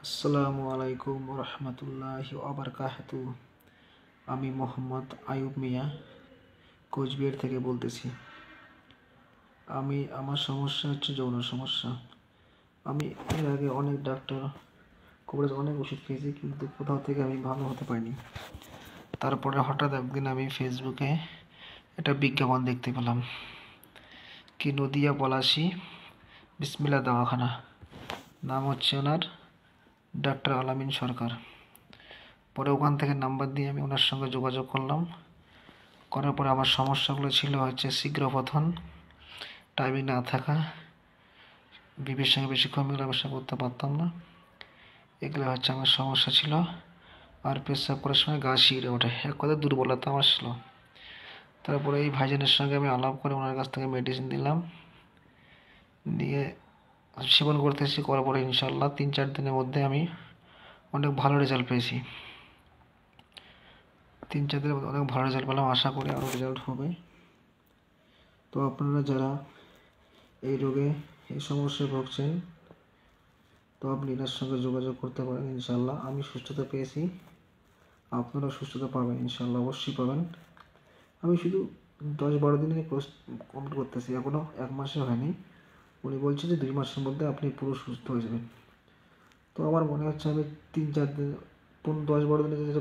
আসসালামু আলাইকুম রহমতুল্লাহি ওয়াবারকাতুহু। আমি মোহাম্মদ আয়ুব মিয়া কোচবিহার থেকে বলতেছি। আমার সমস্যা হচ্ছে যৌন সমস্যা। আমি এর আগে অনেক ডাক্তার কবিরাজ অনেক ওষুধ খেয়েছি, কিন্তু কোথাও থেকে আমি ভালো হতে পারিনি। তারপরে হঠাৎ একদিন আমি ফেসবুকে একটা বিজ্ঞাপন দেখতে পেলাম, কি নদিয়া পলাশী বিসমিল্লাহ দওয়াখানা, নাম হচ্ছে ওনার ডাক্তার আলামিন সরকার। পরে ওখান থেকে নাম্বার দিয়ে আমি ওনার সঙ্গে যোগাযোগ করলাম। করার পরে আমার সমস্যাগুলো ছিল হচ্ছে শীঘ্রপতন, টাইমিং না থাকা, বিবির সঙ্গে বেশিক্ষণ মেলামেশা করতে পারতাম না, এগুলো হচ্ছে আমার সমস্যা ছিল। আর পেশাব করার সময় গা শিউরে ওঠে, এক কথা দুর্বলতা আমার ছিল। তারপরে এই ভাইজানের সঙ্গে আমি আলাপ করে ওনার কাছ থেকে মেডিসিন নিলাম, নিয়ে সেবন করতেছি। করার পরে ইনশাল্লাহ 3-4 দিনের মধ্যে আমি অনেক ভালো রেজাল্ট পেয়েছি। 3-4 দিনের মধ্যে অনেক ভালো রেজাল্ট পেলাম, আশা করি আরও রেজাল্ট হবে। তো আপনারা যারা এই রোগে এই সমস্যায় ভুগছেন, তো আপনি এনার সঙ্গে যোগাযোগ করতে পারেন। ইনশাল্লাহ আমি সুস্থতা পেয়েছি, আপনারা সুস্থতা পাবেন ইনশাল্লাহ, অবশ্যই পাবেন। আমি শুধু 10-12 দিনে কোর্স কমপ্লিট করতেছি, এখনও 1 মাসে হয়নি। উনি বলছেন যে 2 মাসের মধ্যে আপনি পুরো সুস্থ হয়ে যাবেন। তো আমার মনে হচ্ছে আমি 3-4 দিন 10-12 দিনে